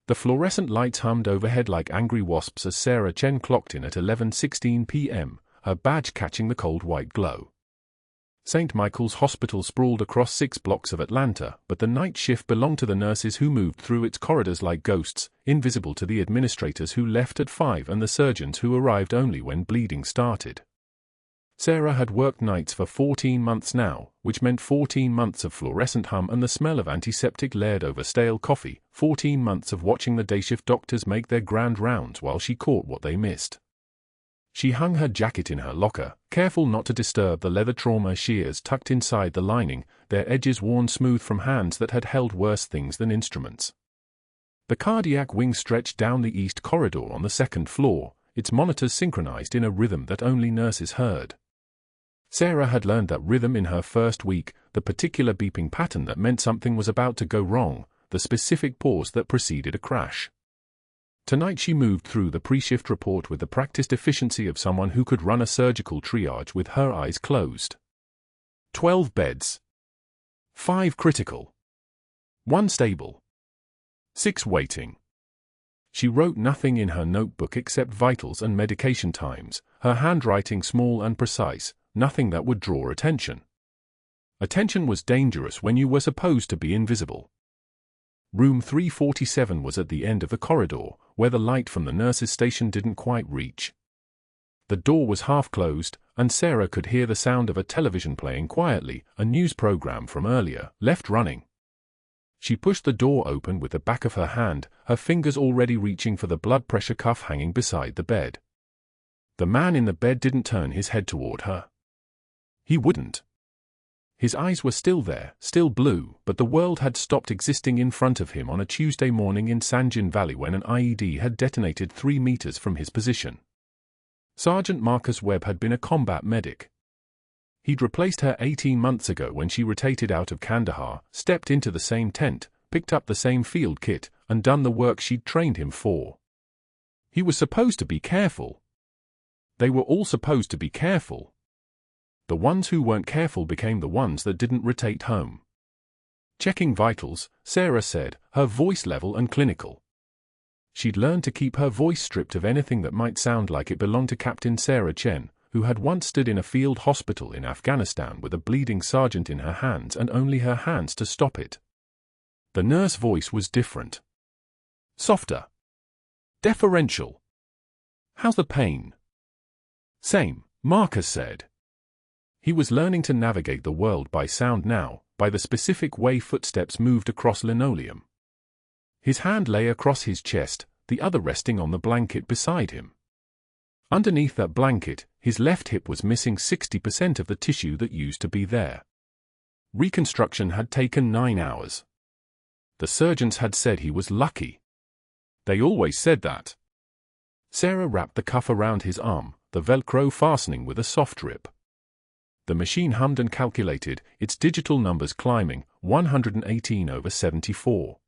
The fluorescent lights hummed overhead like angry wasps as Sarah Chen clocked in at 11:16 p.m., her badge catching the cold white glow. St. Michael's Hospital sprawled across 6 blocks of Atlanta, but the night shift belonged to the nurses who moved through its corridors like ghosts, invisible to the administrators who left at 5 and the surgeons who arrived only when bleeding started. Sarah had worked nights for 14 months now, which meant 14 months of fluorescent hum and the smell of antiseptic layered over stale coffee, 14 months of watching the day-shift doctors make their grand rounds while she caught what they missed. She hung her jacket in her locker, careful not to disturb the leather trauma shears tucked inside the lining, their edges worn smooth from hands that had held worse things than instruments. The cardiac wing stretched down the east corridor on the 2nd floor, its monitors synchronized in a rhythm that only nurses heard. Sarah had learned that rhythm in her first week, the particular beeping pattern that meant something was about to go wrong, the specific pause that preceded a crash. Tonight she moved through the pre-shift report with the practiced efficiency of someone who could run a surgical triage with her eyes closed. 12 beds. 5 critical. 1 stable. 6 waiting. She wrote nothing in her notebook except vitals and medication times, her handwriting small and precise, nothing that would draw attention. Attention was dangerous when you were supposed to be invisible. Room 347 was at the end of the corridor, where the light from the nurse's station didn't quite reach. The door was half closed, and Sarah could hear the sound of a television playing quietly, a news program from earlier, left running. She pushed the door open with the back of her hand, her fingers already reaching for the blood pressure cuff hanging beside the bed. The man in the bed didn't turn his head toward her. He wouldn't. His eyes were still there, still blue, but the world had stopped existing in front of him on a Tuesday morning in Sanjin Valley when an IED had detonated 3 meters from his position. Sergeant Webb had been a combat medic. He'd replaced her 18 months ago when she rotated out of Kandahar, stepped into the same tent, picked up the same field kit, and done the work she'd trained him for. He was supposed to be careful. They were all supposed to be careful. The ones who weren't careful became the ones that didn't rotate home. Checking vitals, Sarah said, her voice level and clinical. She'd learned to keep her voice stripped of anything that might sound like it belonged to Captain Sarah Chen, who had once stood in a field hospital in Afghanistan with a bleeding sergeant in her hands and only her hands to stop it. The nurse voice was different. Softer. Deferential. How's the pain? Same, Marcus said. He was learning to navigate the world by sound now, by the specific way footsteps moved across linoleum. His hand lay across his chest, the other resting on the blanket beside him. Underneath that blanket, his left hip was missing 60% of the tissue that used to be there. Reconstruction had taken 9 hours. The surgeons had said he was lucky. They always said that. Sarah wrapped the cuff around his arm, the Velcro fastening with a soft rip. The machine hummed and calculated, its digital numbers climbing, 118/74.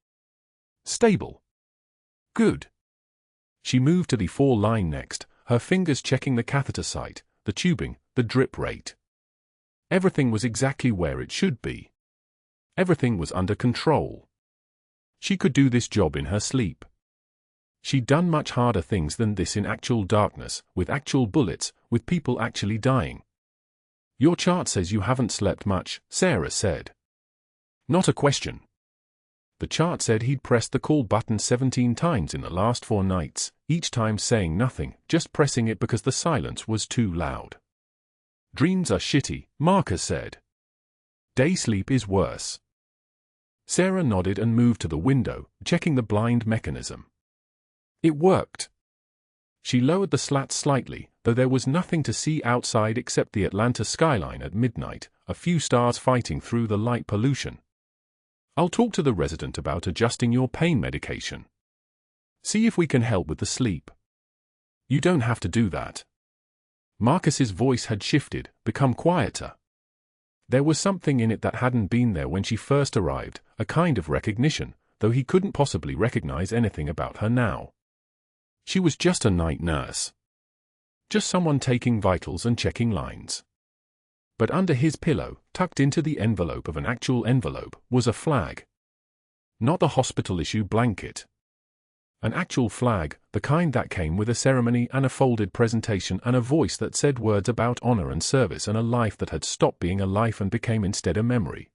Stable. Good. She moved to the 4 line next, her fingers checking the catheter site, the tubing, the drip rate. Everything was exactly where it should be. Everything was under control. She could do this job in her sleep. She'd done much harder things than this in actual darkness, with actual bullets, with people actually dying. Your chart says you haven't slept much, Sarah said. Not a question. The chart said he'd pressed the call button 17 times in the last 4 nights, each time saying nothing, just pressing it because the silence was too loud. Dreams are shitty, Marcus said. Day sleep is worse. Sarah nodded and moved to the window, checking the blind mechanism. It worked. She lowered the slats slightly, though there was nothing to see outside except the Atlanta skyline at midnight, a few stars fighting through the light pollution. I'll talk to the resident about adjusting your pain medication. See if we can help with the sleep. You don't have to do that. Marcus's voice had shifted, become quieter. There was something in it that hadn't been there when she first arrived, a kind of recognition, though he couldn't possibly recognize anything about her now. She was just a night nurse. Just someone taking vitals and checking lines. But under his pillow, tucked into the envelope of an actual envelope, was a flag. Not the hospital-issue blanket. An actual flag, the kind that came with a ceremony and a folded presentation and a voice that said words about honor and service and a life that had stopped being a life and became instead a memory.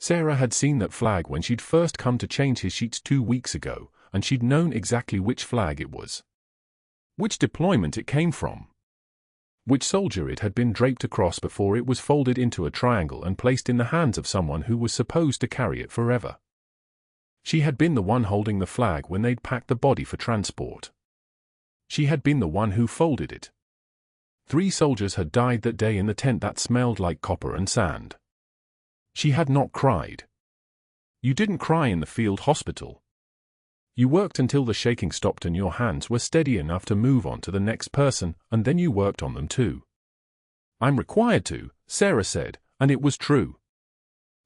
Sarah had seen that flag when she'd first come to change his sheets 2 weeks ago, and she'd known exactly which flag it was. Which deployment it came from. Which soldier it had been draped across before it was folded into a triangle and placed in the hands of someone who was supposed to carry it forever. She had been the one holding the flag when they'd packed the body for transport. She had been the one who folded it. 3 soldiers had died that day in the tent that smelled like copper and sand. She had not cried. You didn't cry in the field hospital. You worked until the shaking stopped and your hands were steady enough to move on to the next person, and then you worked on them too. I'm required to, Sarah said, and it was true.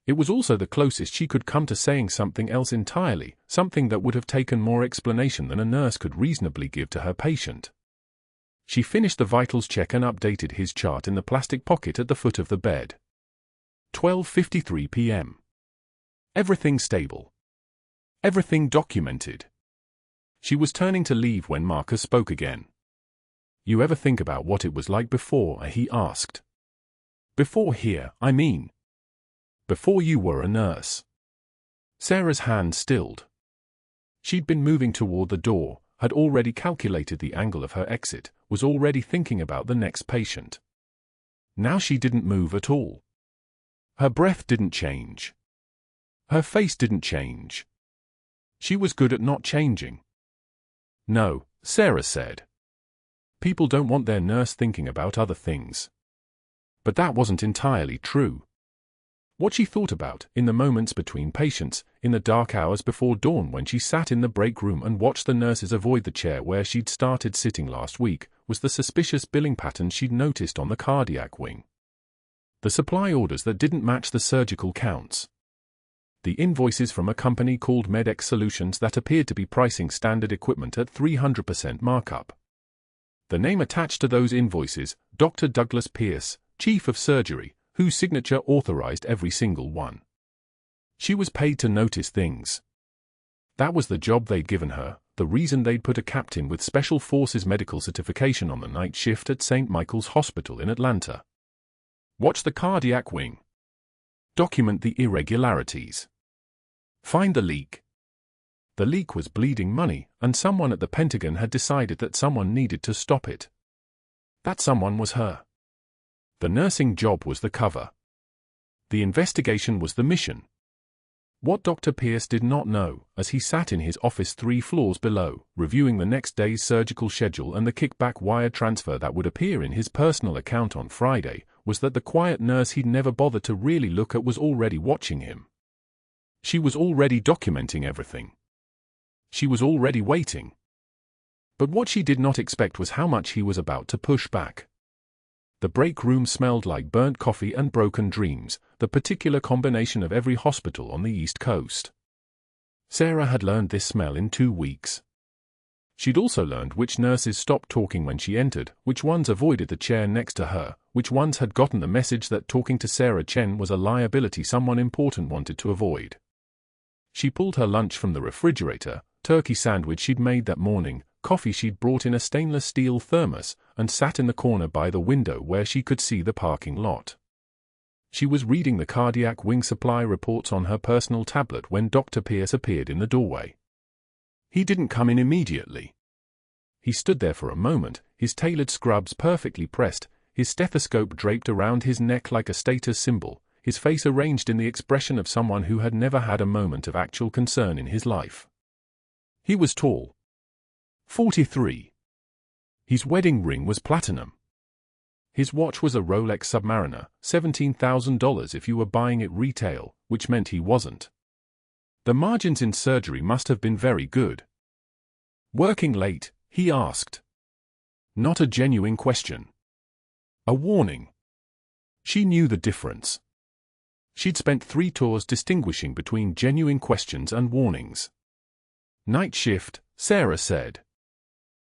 It was also the closest she could come to saying something else entirely, something that would have taken more explanation than a nurse could reasonably give to her patient. She finished the vitals check and updated his chart in the plastic pocket at the foot of the bed. 12:53 p.m. Everything stable. Everything documented. She was turning to leave when Marcus spoke again. You ever think about what it was like before? He asked. Before here, I mean. Before you were a nurse. Sarah's hand stilled. She'd been moving toward the door, had already calculated the angle of her exit, was already thinking about the next patient. Now she didn't move at all. Her breath didn't change. Her face didn't change. She was good at not changing. No, Sarah said. People don't want their nurse thinking about other things. But that wasn't entirely true. What she thought about, in the moments between patients, in the dark hours before dawn when she sat in the break room and watched the nurses avoid the chair where she'd started sitting last week, was the suspicious billing pattern she'd noticed on the cardiac wing. The supply orders that didn't match the surgical counts. The invoices from a company called MedX Solutions that appeared to be pricing standard equipment at 300% markup. The name attached to those invoices, Dr. Douglas Pierce, Chief of Surgery, whose signature authorized every single one. She was paid to notice things. That was the job they'd given her, the reason they'd put a captain with Special Forces medical certification on the night shift at St. Michael's Hospital in Atlanta. Watch the cardiac wing. Document the irregularities. Find the leak. The leak was bleeding money, and someone at the Pentagon had decided that someone needed to stop it. That someone was her. The nursing job was the cover. The investigation was the mission. What Dr. Pierce did not know, as he sat in his office 3 floors below, reviewing the next day's surgical schedule and the kickback wire transfer that would appear in his personal account on Friday, was that the quiet nurse he'd never bothered to really look at was already watching him. She was already documenting everything. She was already waiting. But what she did not expect was how much he was about to push back. The break room smelled like burnt coffee and broken dreams, the particular combination of every hospital on the East Coast. Sarah had learned this smell in 2 weeks. She'd also learned which nurses stopped talking when she entered, which ones avoided the chair next to her, which ones had gotten the message that talking to Sarah Chen was a liability someone important wanted to avoid. She pulled her lunch from the refrigerator, turkey sandwich she'd made that morning, coffee she'd brought in a stainless steel thermos, and sat in the corner by the window where she could see the parking lot. She was reading the cardiac wing supply reports on her personal tablet when Dr. Pierce appeared in the doorway. He didn't come in immediately. He stood there for a moment, his tailored scrubs perfectly pressed, his stethoscope draped around his neck like a status symbol, his face arranged in the expression of someone who had never had a moment of actual concern in his life. He was tall. 43. His wedding ring was platinum. His watch was a Rolex Submariner, $17,000 if you were buying it retail, which meant he wasn't. The margins in surgery must have been very good. Working late? He asked. Not a genuine question. A warning. She knew the difference. She'd spent 3 tours distinguishing between genuine questions and warnings. Night shift, Sarah said.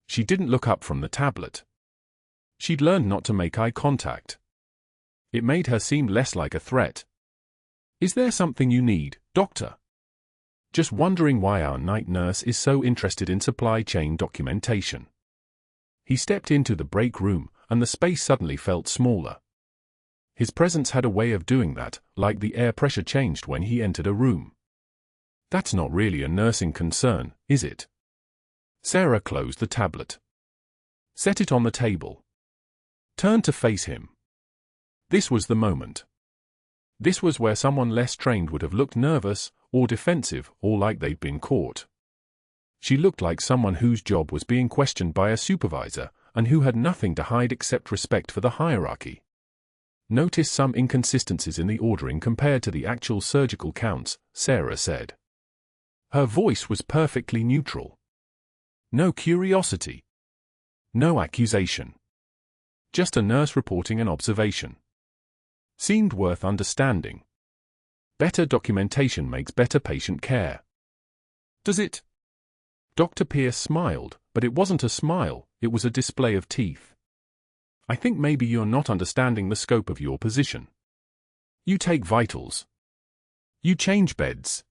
She didn't look up from the tablet. She'd learned not to make eye contact. It made her seem less like a threat. Is there something you need, doctor? Just wondering why our night nurse is so interested in supply chain documentation. He stepped into the break room, and the space suddenly felt smaller. His presence had a way of doing that, like the air pressure changed when he entered a room. That's not really a nursing concern, is it? Sarah closed the tablet. Set it on the table. Turned to face him. This was the moment. This was where someone less trained would have looked nervous, or defensive, or like they'd been caught. She looked like someone whose job was being questioned by a supervisor, and who had nothing to hide except respect for the hierarchy. Notice some inconsistencies in the ordering compared to the actual surgical counts, Sarah said. Her voice was perfectly neutral. No curiosity. No accusation. Just a nurse reporting an observation. Seemed worth understanding. Better documentation makes better patient care. Does it? Dr. Pierce smiled, but it wasn't a smile, it was a display of teeth. I think maybe you're not understanding the scope of your position. You take vitals. You change beds.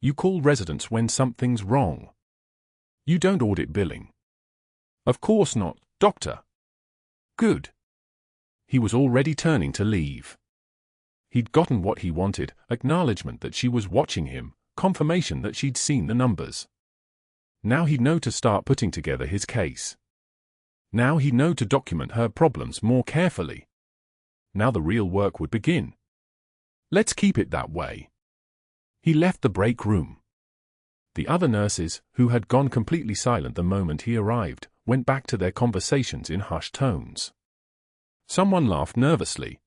You call residents when something's wrong. You don't audit billing. Of course not, doctor. Good. He was already turning to leave. He'd gotten what he wanted, acknowledgement that she was watching him, confirmation that she'd seen the numbers. Now he'd know to start putting together his case. Now he'd know to document her problems more carefully. Now the real work would begin. Let's keep it that way. He left the break room. The other nurses, who had gone completely silent the moment he arrived, went back to their conversations in hushed tones. Someone laughed nervously.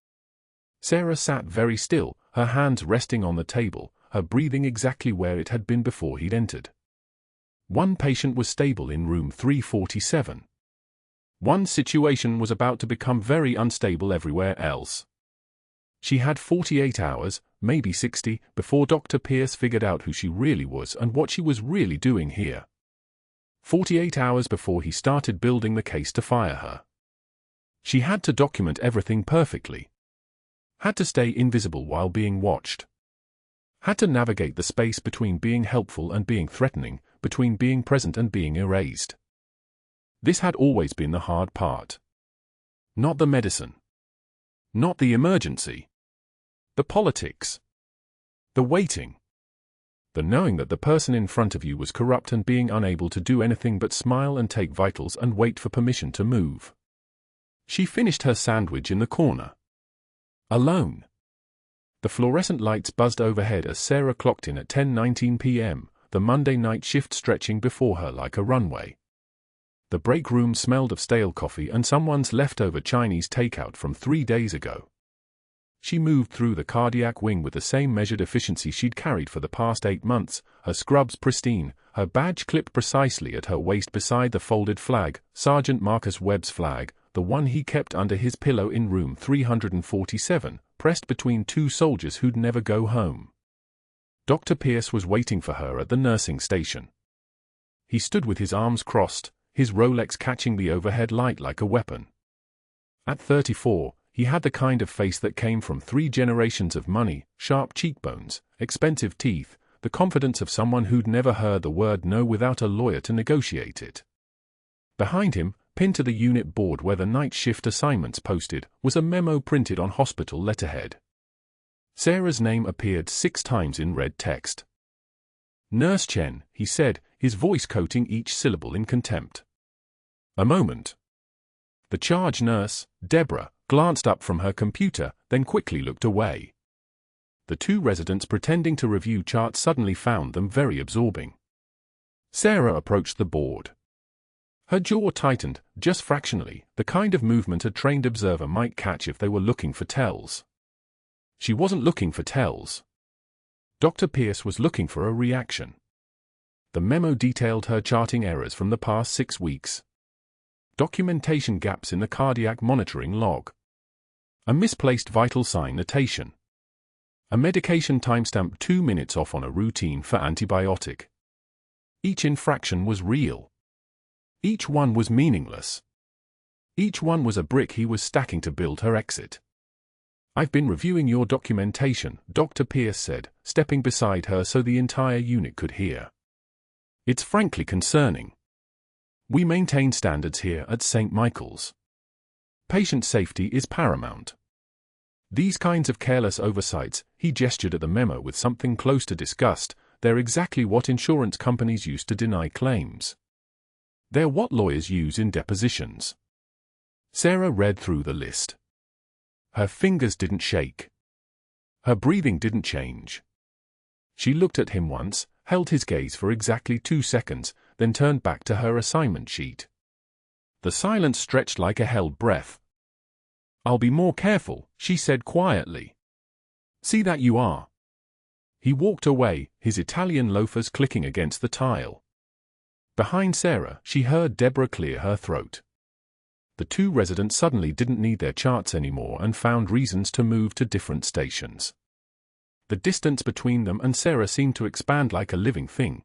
Sarah sat very still, her hands resting on the table, her breathing exactly where it had been before he'd entered. One patient was stable in room 347. One situation was about to become very unstable everywhere else. She had 48 hours, maybe 60, before Dr. Pierce figured out who she really was and what she was really doing here. 48 hours before he started building the case to fire her. She had to document everything perfectly. Had to stay invisible while being watched. Had to navigate the space between being helpful and being threatening, between being present and being erased. This had always been the hard part. Not the medicine. Not the emergency. The politics. The waiting. The knowing that the person in front of you was corrupt and being unable to do anything but smile and take vitals and wait for permission to move. She finished her sandwich in the corner. Alone. The fluorescent lights buzzed overhead as Sarah clocked in at 10:19 p.m., the Monday night shift stretching before her like a runway. The break room smelled of stale coffee and someone's leftover Chinese takeout from 3 days ago. She moved through the cardiac wing with the same measured efficiency she'd carried for the past 8 months, her scrubs pristine, her badge clipped precisely at her waist beside the folded flag, Sergeant Marcus Webb's flag, the one he kept under his pillow in room 347, pressed between two soldiers who'd never go home. Dr. Pierce was waiting for her at the nursing station. He stood with his arms crossed, his Rolex catching the overhead light like a weapon. At 34, he had the kind of face that came from 3 generations of money, sharp cheekbones, expensive teeth, the confidence of someone who'd never heard the word no without a lawyer to negotiate it. Behind him, pinned to the unit board where the night shift assignments posted, was a memo printed on hospital letterhead. Sarah's name appeared 6 times in red text. Nurse Chen, he said, his voice coating each syllable in contempt. A moment. The charge nurse, Deborah, glanced up from her computer, then quickly looked away. The 2 residents pretending to review charts suddenly found them very absorbing. Sarah approached the board. Her jaw tightened, just fractionally, the kind of movement a trained observer might catch if they were looking for tells. She wasn't looking for tells. Dr. Pierce was looking for a reaction. The memo detailed her charting errors from the past 6 weeks. Documentation gaps in the cardiac monitoring log. A misplaced vital sign notation. A medication timestamp 2 minutes off on a routine for antibiotic. Each infraction was real. Each one was meaningless. Each one was a brick he was stacking to build her exit. I've been reviewing your documentation, Dr. Pierce said, stepping beside her so the entire unit could hear. It's frankly concerning. We maintain standards here at St. Michael's. Patient safety is paramount. These kinds of careless oversights, he gestured at the memo with something close to disgust, they're exactly what insurance companies use to deny claims. They're what lawyers use in depositions. Sarah read through the list. Her fingers didn't shake. Her breathing didn't change. She looked at him once, held his gaze for exactly 2 seconds, then turned back to her assignment sheet. The silence stretched like a held breath. I'll be more careful, she said quietly. See that you are. He walked away, his Italian loafers clicking against the tile. Behind Sarah, she heard Deborah clear her throat. The 2 residents suddenly didn't need their charts anymore and found reasons to move to different stations. The distance between them and Sarah seemed to expand like a living thing.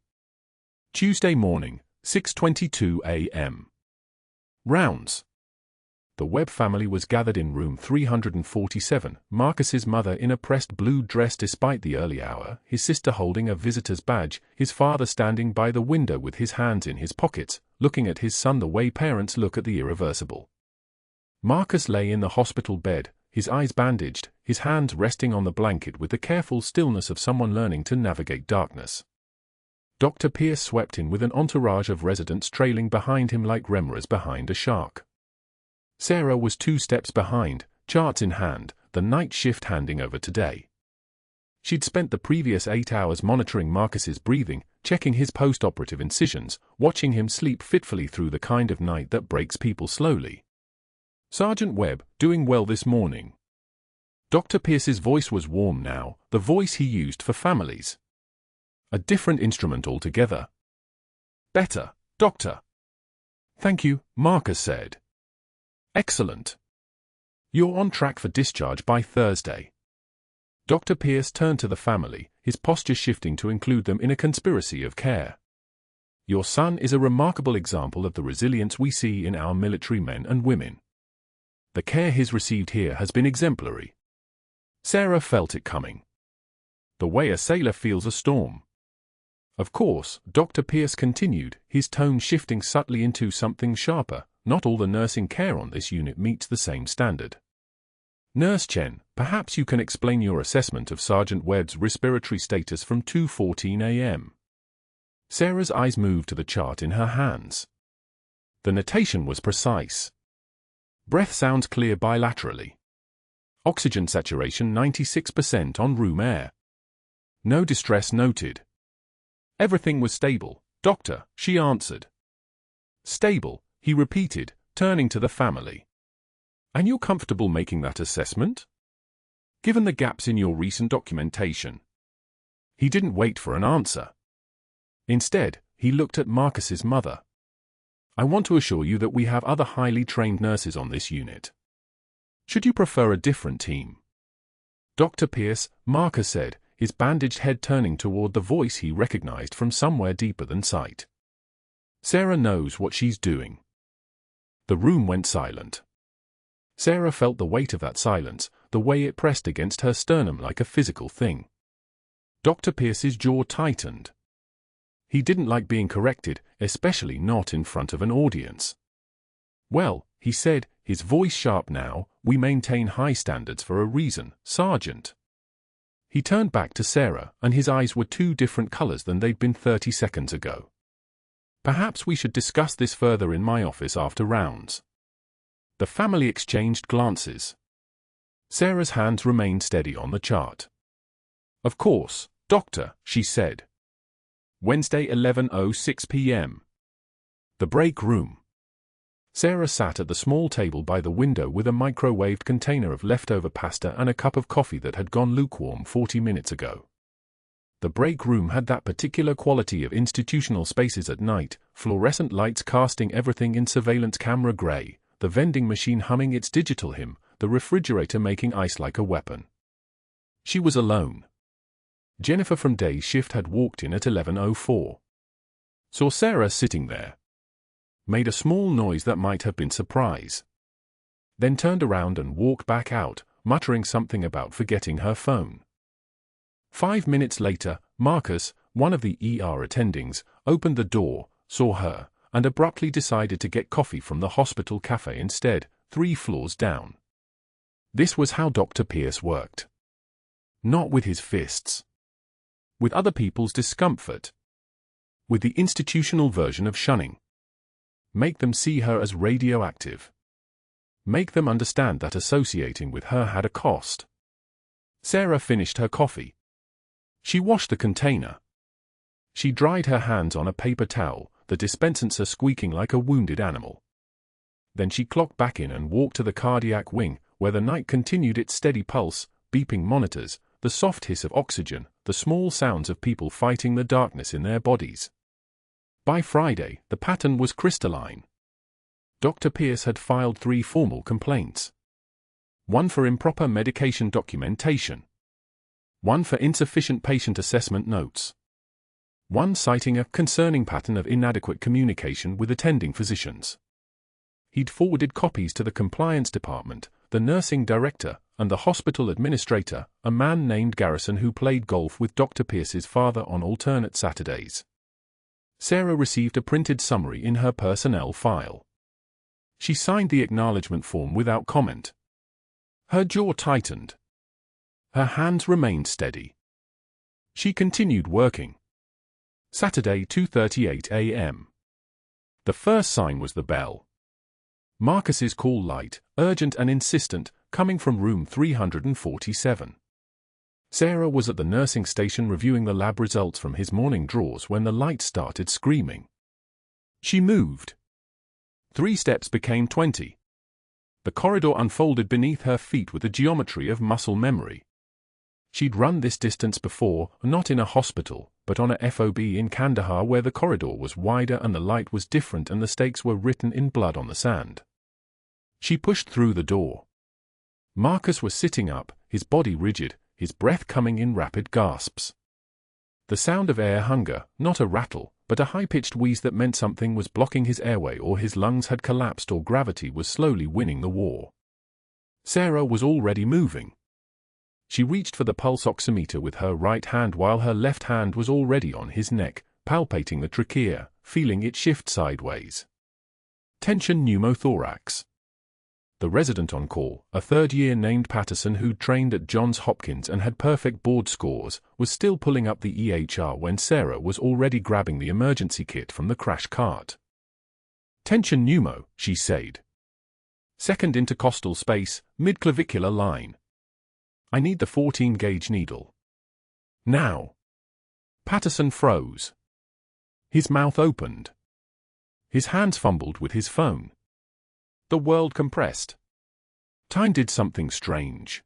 Tuesday morning, 6:22 a.m. Rounds. The Webb family was gathered in room 347, Marcus's mother in a pressed blue dress despite the early hour, his sister holding a visitor's badge, his father standing by the window with his hands in his pockets, looking at his son the way parents look at the irreversible. Marcus lay in the hospital bed, his eyes bandaged, his hands resting on the blanket with the careful stillness of someone learning to navigate darkness. Dr. Pierce swept in with an entourage of residents trailing behind him like remoras behind a shark. Sarah was 2 steps behind, charts in hand, the night shift handing over today. She'd spent the previous 8 hours monitoring Marcus's breathing, checking his post-operative incisions, watching him sleep fitfully through the kind of night that breaks people slowly. Sergeant Webb, doing well this morning. Dr. Pierce's voice was warm now, the voice he used for families. A different instrument altogether. Better, Doctor. Thank you, Marcus said. Excellent. You're on track for discharge by Thursday. Dr. Pierce turned to the family, his posture shifting to include them in a conspiracy of care. Your son is a remarkable example of the resilience we see in our military men and women. The care he's received here has been exemplary. Sarah felt it coming. The way a sailor feels a storm. Of course, Dr. Pierce continued, his tone shifting subtly into something sharper. Not all the nursing care on this unit meets the same standard. Nurse Chen, perhaps you can explain your assessment of Sergeant Webb's respiratory status from 2:14 a.m. Sarah's eyes moved to the chart in her hands. The notation was precise. Breath sounds clear bilaterally. Oxygen saturation 96% on room air. No distress noted. Everything was stable, Doctor, she answered. Stable, he repeated, turning to the family. And you're comfortable making that assessment? Given the gaps in your recent documentation. He didn't wait for an answer. Instead, he looked at Marcus's mother. I want to assure you that we have other highly trained nurses on this unit. Should you prefer a different team? Dr. Pierce, Marcus said, his bandaged head turning toward the voice he recognized from somewhere deeper than sight. Sarah knows what she's doing. The room went silent. Sarah felt the weight of that silence, the way it pressed against her sternum like a physical thing. Dr. Pierce's jaw tightened. He didn't like being corrected, especially not in front of an audience. Well, he said, his voice sharp now, we maintain high standards for a reason, Sergeant. He turned back to Sarah, and his eyes were 2 different colors than they'd been 30 seconds ago. Perhaps we should discuss this further in my office after rounds. The family exchanged glances. Sarah's hands remained steady on the chart. Of course, Doctor, she said. Wednesday 11:06 p.m. The break room. Sarah sat at the small table by the window with a microwaved container of leftover pasta and a cup of coffee that had gone lukewarm 40 minutes ago. The break room had that particular quality of institutional spaces at night, fluorescent lights casting everything in surveillance camera gray, the vending machine humming its digital hymn, the refrigerator making ice like a weapon. She was alone. Jennifer from day shift had walked in at 11:04. Saw Sarah sitting there. Made a small noise that might have been surprise. Then turned around and walked back out, muttering something about forgetting her phone. 5 minutes later, Marcus, one of the ER attendings, opened the door, saw her, and abruptly decided to get coffee from the hospital cafe instead, 3 floors down. This was how Dr. Pierce worked. Not with his fists. With other people's discomfort. With the institutional version of shunning. Make them see her as radioactive. Make them understand that associating with her had a cost. Sarah finished her coffee. She washed the container. She dried her hands on a paper towel, the dispenser squeaking like a wounded animal. Then she clocked back in and walked to the cardiac wing, where the night continued its steady pulse, beeping monitors, the soft hiss of oxygen, the small sounds of people fighting the darkness in their bodies. By Friday, the pattern was crystalline. Dr. Pierce had filed 3 formal complaints. 1 for improper medication documentation. 1 for insufficient patient assessment notes. 1 citing a concerning pattern of inadequate communication with attending physicians. He'd forwarded copies to the compliance department, the nursing director, and the hospital administrator, a man named Garrison who played golf with Dr. Pierce's father on alternate Saturdays. Sarah received a printed summary in her personnel file. She signed the acknowledgement form without comment. Her jaw tightened. Her hands remained steady. She continued working. Saturday, 2:38 a.m. The first sign was the bell. Marcus's call light, urgent and insistent, coming from room 347. Sarah was at the nursing station reviewing the lab results from his morning drawers when the light started screaming. She moved. 3 steps became 20. The corridor unfolded beneath her feet with the geometry of muscle memory. She'd run this distance before, not in a hospital, but on a FOB in Kandahar where the corridor was wider and the light was different and the stakes were written in blood on the sand. She pushed through the door. Marcus was sitting up, his body rigid, his breath coming in rapid gasps. The sound of air hunger, not a rattle, but a high-pitched wheeze that meant something was blocking his airway or his lungs had collapsed or gravity was slowly winning the war. Sarah was already moving. She reached for the pulse oximeter with her right hand while her left hand was already on his neck, palpating the trachea, feeling it shift sideways. Tension pneumothorax. The resident on call, a third-year named Patterson who'd trained at Johns Hopkins and had perfect board scores, was still pulling up the EHR when Sarah was already grabbing the emergency kit from the crash cart. Tension pneumo, she said. Second intercostal space, mid-clavicular line. I need the 14-gauge needle. Now. Patterson froze. His mouth opened. His hands fumbled with his phone. The world compressed. Time did something strange.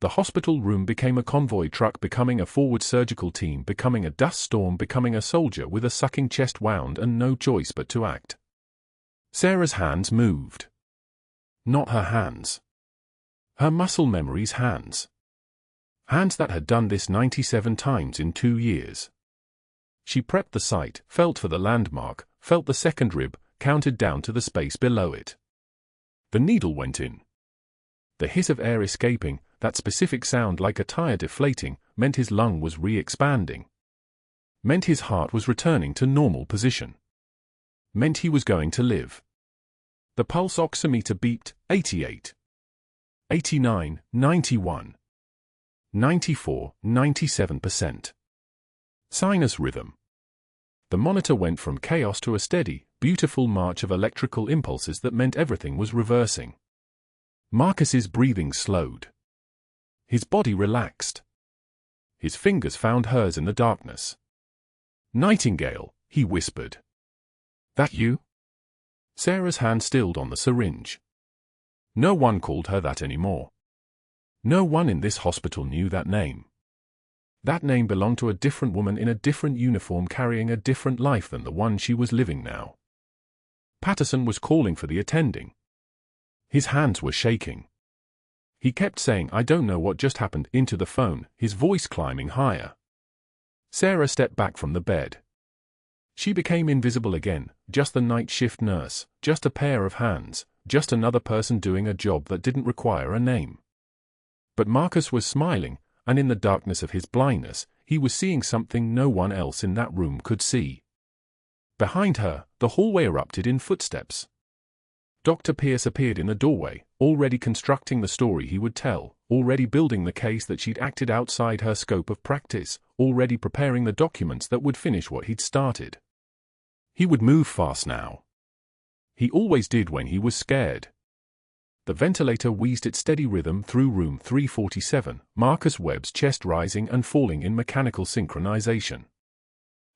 The hospital room became a convoy truck, becoming a forward surgical team, becoming a dust storm, becoming a soldier with a sucking chest wound and no choice but to act. Sarah's hands moved. Not her hands. Her muscle memory's hands. Hands that had done this 97 times in 2 years. She prepped the site, felt for the landmark, felt the second rib, counted down to the space below it. The needle went in. The hiss of air escaping, that specific sound like a tire deflating, meant his lung was re-expanding. Meant his heart was returning to normal position. Meant he was going to live. The pulse oximeter beeped, 88. 89, 91. 94, 97%. Sinus rhythm. The monitor went from chaos to a steady, beautiful march of electrical impulses that meant everything was reversing. Marcus's breathing slowed. His body relaxed. His fingers found hers in the darkness. Nightingale, he whispered. That you? Sarah's hand stilled on the syringe. No one called her that anymore. No one in this hospital knew that name. That name belonged to a different woman in a different uniform carrying a different life than the one she was living now. Patterson was calling for the attending. His hands were shaking. He kept saying, "I don't know what just happened," into the phone, his voice climbing higher. Sarah stepped back from the bed. She became invisible again, just the night shift nurse, just a pair of hands, just another person doing a job that didn't require a name. But Marcus was smiling, and in the darkness of his blindness, he was seeing something no one else in that room could see. Behind her, the hallway erupted in footsteps. Dr. Pierce appeared in the doorway, already constructing the story he would tell, already building the case that she'd acted outside her scope of practice, already preparing the documents that would finish what he'd started. He would move fast now. He always did when he was scared. The ventilator wheezed its steady rhythm through room 347, Marcus Webb's chest rising and falling in mechanical synchronization.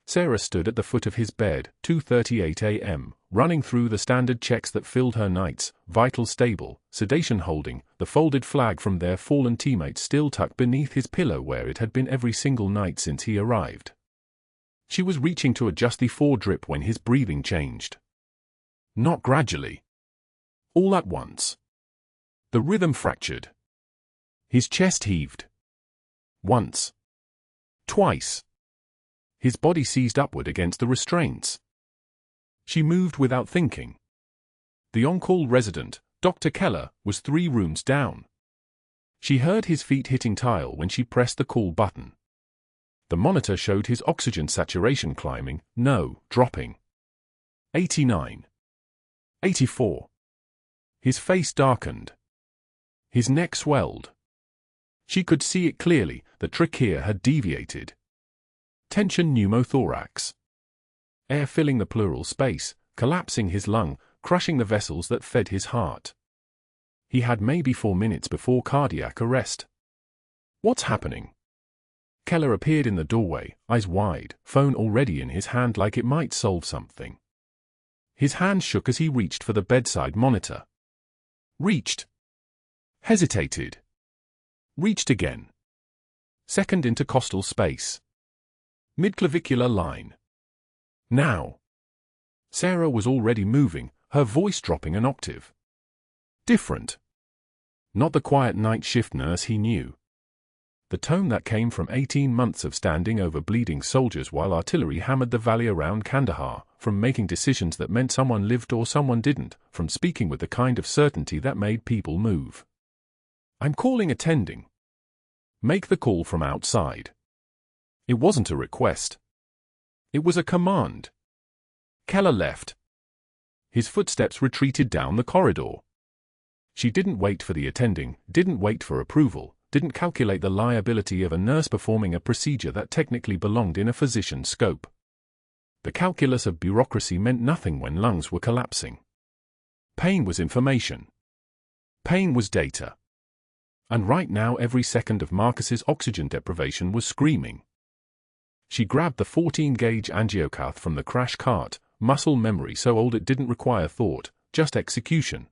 Sarah stood at the foot of his bed, 2:38 a.m., running through the standard checks that filled her nights: vital stable, sedation holding, the folded flag from their fallen teammate still tucked beneath his pillow where it had been every single night since he arrived. She was reaching to adjust the 4 drip when his breathing changed. Not gradually. All at once. The rhythm fractured. His chest heaved. Once. Twice. His body seized upward against the restraints. She moved without thinking. The on-call resident, Dr. Keller, was 3 rooms down. She heard his feet hitting tile when she pressed the call button. The monitor showed his oxygen saturation climbing, no, dropping. 89. 84. His face darkened. His neck swelled. She could see it clearly, the trachea had deviated. Tension pneumothorax. Air filling the pleural space, collapsing his lung, crushing the vessels that fed his heart. He had maybe 4 minutes before cardiac arrest. What's happening? Keller appeared in the doorway, eyes wide, phone already in his hand like it might solve something. His hand shook as he reached for the bedside monitor. Reached. Hesitated. Reached again. Second intercostal space. Midclavicular line. Now. Sarah was already moving, her voice dropping an octave. Different. Not the quiet night shift nurse he knew. The tone that came from 18 months of standing over bleeding soldiers while artillery hammered the valley around Kandahar, from making decisions that meant someone lived or someone didn't, from speaking with the kind of certainty that made people move. I'm calling attending. Make the call from outside. It wasn't a request. It was a command. Keller left. His footsteps retreated down the corridor. She didn't wait for the attending, didn't wait for approval, didn't calculate the liability of a nurse performing a procedure that technically belonged in a physician's scope. The calculus of bureaucracy meant nothing when lungs were collapsing. Pain was information. Pain was data. And right now every second of Marcus's oxygen deprivation was screaming. She grabbed the 14-gauge angiocath from the crash cart, muscle memory so old it didn't require thought, just execution.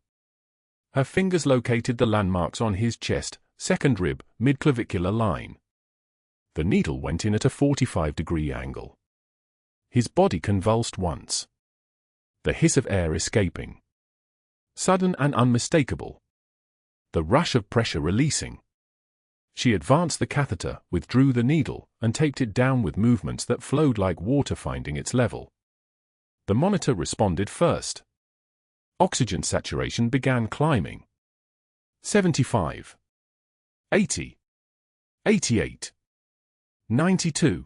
Her fingers located the landmarks on his chest, second rib, midclavicular line. The needle went in at a 45-degree angle. His body convulsed once. The hiss of air escaping. Sudden and unmistakable. The rush of pressure releasing. She advanced the catheter, withdrew the needle, and taped it down with movements that flowed like water finding its level. The monitor responded first. Oxygen saturation began climbing. 75. 80. 88. 92.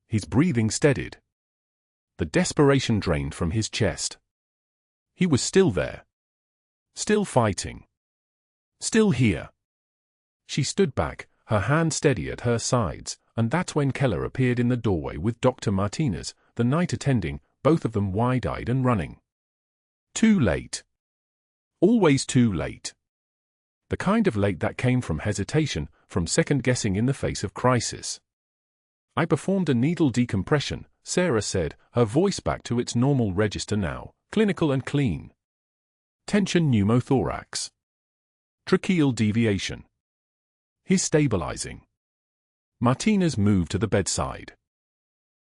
His breathing steadied. The desperation drained from his chest. He was still there. Still fighting. Still here. She stood back, her hand steady at her sides, and that's when Keller appeared in the doorway with Dr. Martinez, the night attending, both of them wide-eyed and running. Too late. Always too late. The kind of late that came from hesitation, from second-guessing in the face of crisis. I performed a needle decompression, Sarah said, her voice back to its normal register now, clinical and clean. Tension pneumothorax. Tracheal deviation. He's stabilizing. Martinez moved to the bedside.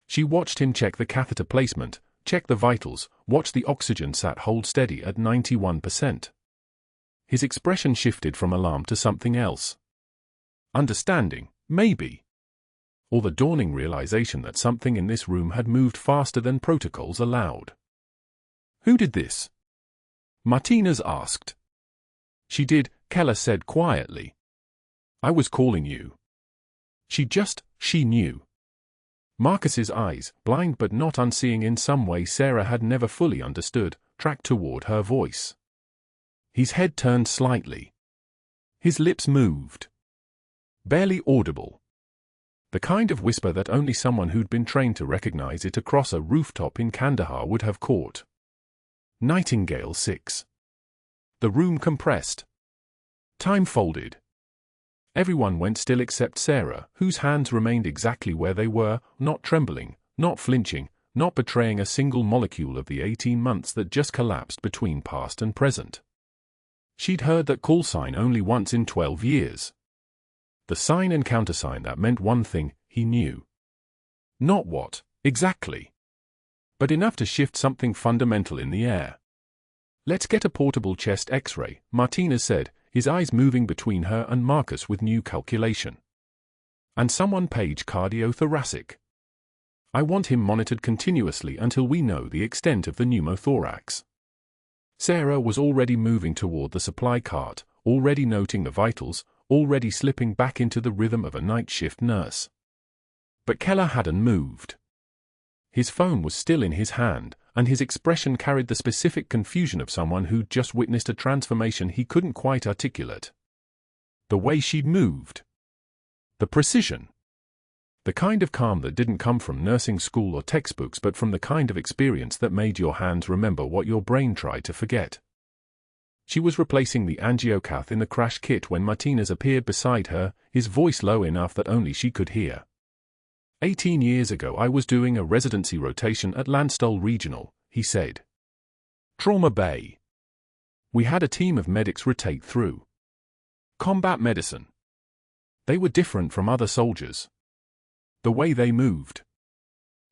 She watched him check the catheter placement, check the vitals, watch the oxygen sat hold steady at 91%. His expression shifted from alarm to something else. Understanding, maybe. Or the dawning realization that something in this room had moved faster than protocols allowed. Who did this? Martinez asked. She did, Keller said quietly. I was calling you. She knew. Marcus's eyes, blind but not unseeing in some way Sarah had never fully understood, tracked toward her voice. His head turned slightly. His lips moved. Barely audible. The kind of whisper that only someone who'd been trained to recognize it across a rooftop in Kandahar would have caught. Nightingale 6. The room compressed. Time folded. Everyone went still except Sarah, whose hands remained exactly where they were, not trembling, not flinching, not betraying a single molecule of the 18 months that just collapsed between past and present. She'd heard that call sign only once in 12 years. The sign and countersign that meant one thing, he knew. Not what, exactly. But enough to shift something fundamental in the air. Let's get a portable chest X-ray, Martinez said, his eyes moving between her and Marcus with new calculation. And someone page cardiothoracic. I want him monitored continuously until we know the extent of the pneumothorax. Sarah was already moving toward the supply cart, already noting the vitals, already slipping back into the rhythm of a night shift nurse. But Keller hadn't moved. His phone was still in his hand, and his expression carried the specific confusion of someone who'd just witnessed a transformation he couldn't quite articulate. The way she'd moved. The precision. The kind of calm that didn't come from nursing school or textbooks but from the kind of experience that made your hands remember what your brain tried to forget. She was replacing the angiocath in the crash kit when Martinez appeared beside her, his voice low enough that only she could hear. 18 years ago I was doing a residency rotation at Landstuhl Regional, he said. Trauma Bay. We had a team of medics rotate through combat medicine. They were different from other soldiers. The way they moved.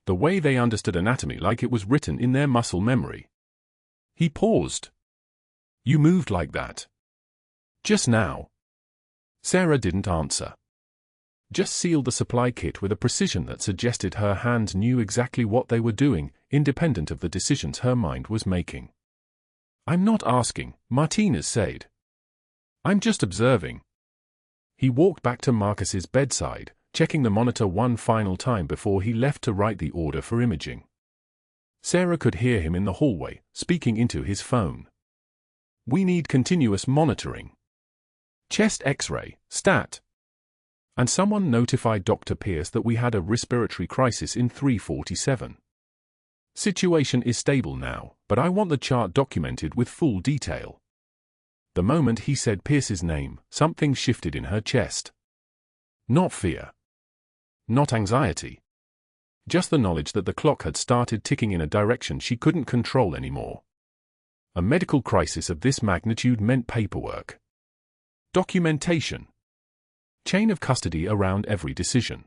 The way they understood anatomy like it was written in their muscle memory. He paused. You moved like that. Just now. Sarah didn't answer. Just sealed the supply kit with a precision that suggested her hands knew exactly what they were doing, independent of the decisions her mind was making. I'm not asking, Martinez said. I'm just observing. He walked back to Marcus's bedside, checking the monitor one final time before he left to write the order for imaging. Sarah could hear him in the hallway, speaking into his phone. We need continuous monitoring. Chest X-ray, stat. And someone notified Dr. Pierce that we had a respiratory crisis in 347. Situation is stable now, but I want the chart documented with full detail. The moment he said Pierce's name, something shifted in her chest. Not fear. Not anxiety. Just the knowledge that the clock had started ticking in a direction she couldn't control anymore. A medical crisis of this magnitude meant paperwork. Documentation. Chain of custody around every decision.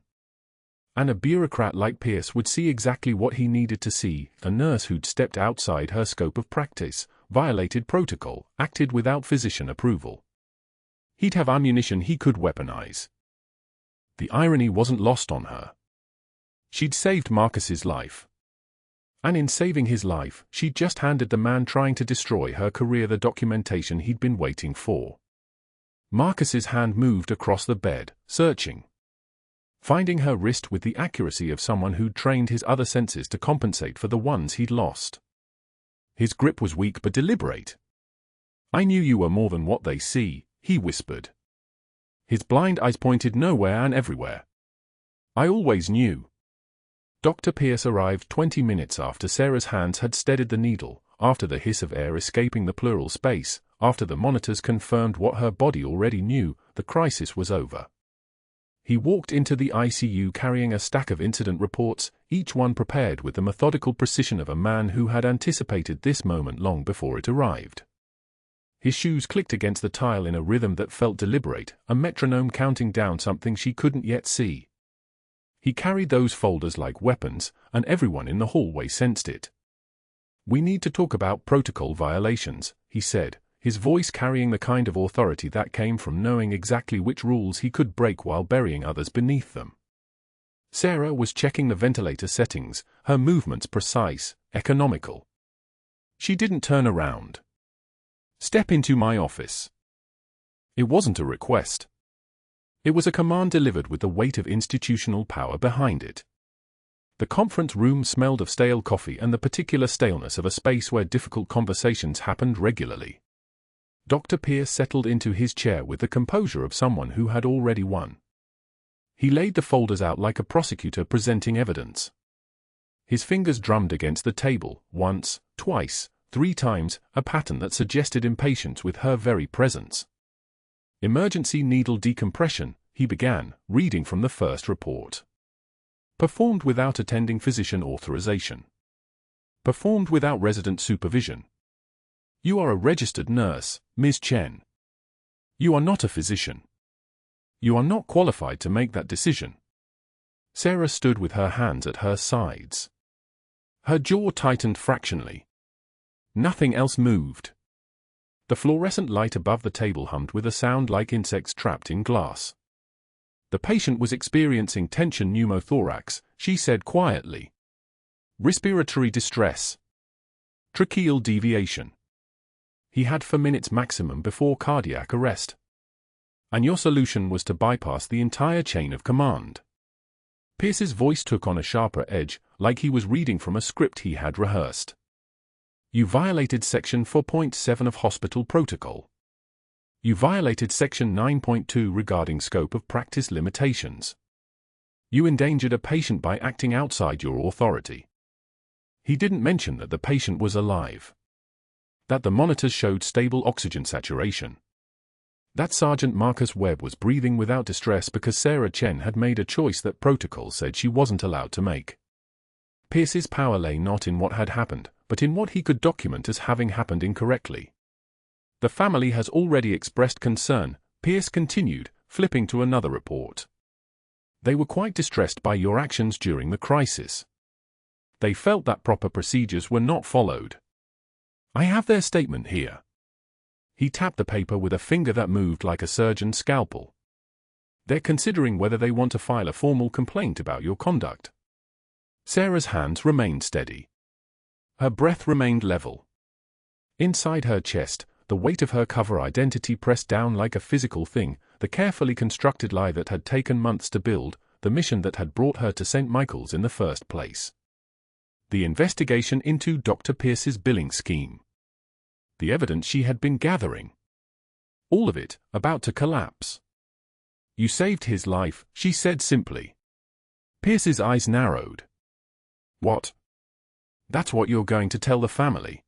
And a bureaucrat like Pierce would see exactly what he needed to see, a nurse who'd stepped outside her scope of practice, violated protocol, acted without physician approval. He'd have ammunition he could weaponize. The irony wasn't lost on her. She'd saved Marcus's life. And in saving his life, she'd just handed the man trying to destroy her career the documentation he'd been waiting for. Marcus's hand moved across the bed, searching. Finding her wrist with the accuracy of someone who'd trained his other senses to compensate for the ones he'd lost. His grip was weak but deliberate. I knew you were more than what they see, he whispered. His blind eyes pointed nowhere and everywhere. I always knew. Dr. Pierce arrived 20 minutes after Sarah's hands had steadied the needle, after the hiss of air escaping the pleural space, after the monitors confirmed what her body already knew, the crisis was over. He walked into the ICU carrying a stack of incident reports, each one prepared with the methodical precision of a man who had anticipated this moment long before it arrived. His shoes clicked against the tile in a rhythm that felt deliberate, a metronome counting down something she couldn't yet see. He carried those folders like weapons, and everyone in the hallway sensed it. We need to talk about protocol violations, he said, his voice carrying the kind of authority that came from knowing exactly which rules he could break while burying others beneath them. Sarah was checking the ventilator settings, her movements precise, economical. She didn't turn around. Step into my office. It wasn't a request. It was a command delivered with the weight of institutional power behind it. The conference room smelled of stale coffee and the particular staleness of a space where difficult conversations happened regularly. Dr. Pierce settled into his chair with the composure of someone who had already won. He laid the folders out like a prosecutor presenting evidence. His fingers drummed against the table, once, twice, 3 times, a pattern that suggested impatience with her very presence. Emergency needle decompression, he began, reading from the first report. Performed without attending physician authorization. Performed without resident supervision. You are a registered nurse, Ms. Chen. You are not a physician. You are not qualified to make that decision. Sarah stood with her hands at her sides. Her jaw tightened fractionally. Nothing else moved. The fluorescent light above the table hummed with a sound like insects trapped in glass. The patient was experiencing tension pneumothorax, she said quietly. Respiratory distress. Tracheal deviation. He had 4 minutes maximum before cardiac arrest. And your solution was to bypass the entire chain of command. Pierce's voice took on a sharper edge, like he was reading from a script he had rehearsed. You violated Section 4.7 of Hospital Protocol. You violated Section 9.2 regarding scope of practice limitations. You endangered a patient by acting outside your authority. He didn't mention that the patient was alive. That the monitors showed stable oxygen saturation. That Sergeant Webb was breathing without distress because Sarah Chen had made a choice that protocol said she wasn't allowed to make. Pierce's power lay not in what had happened, but in what he could document as having happened incorrectly. The family has already expressed concern, Pierce continued, flipping to another report. They were quite distressed by your actions during the crisis. They felt that proper procedures were not followed. I have their statement here. He tapped the paper with a finger that moved like a surgeon's scalpel. They're considering whether they want to file a formal complaint about your conduct. Sarah's hands remained steady. Her breath remained level. Inside her chest, the weight of her cover identity pressed down like a physical thing, the carefully constructed lie that had taken months to build, the mission that had brought her to St. Michael's in the first place. The investigation into Dr. Pierce's billing scheme. The evidence she had been gathering. All of it, about to collapse. You saved his life, she said simply. Pierce's eyes narrowed. What? That's what you're going to tell the family?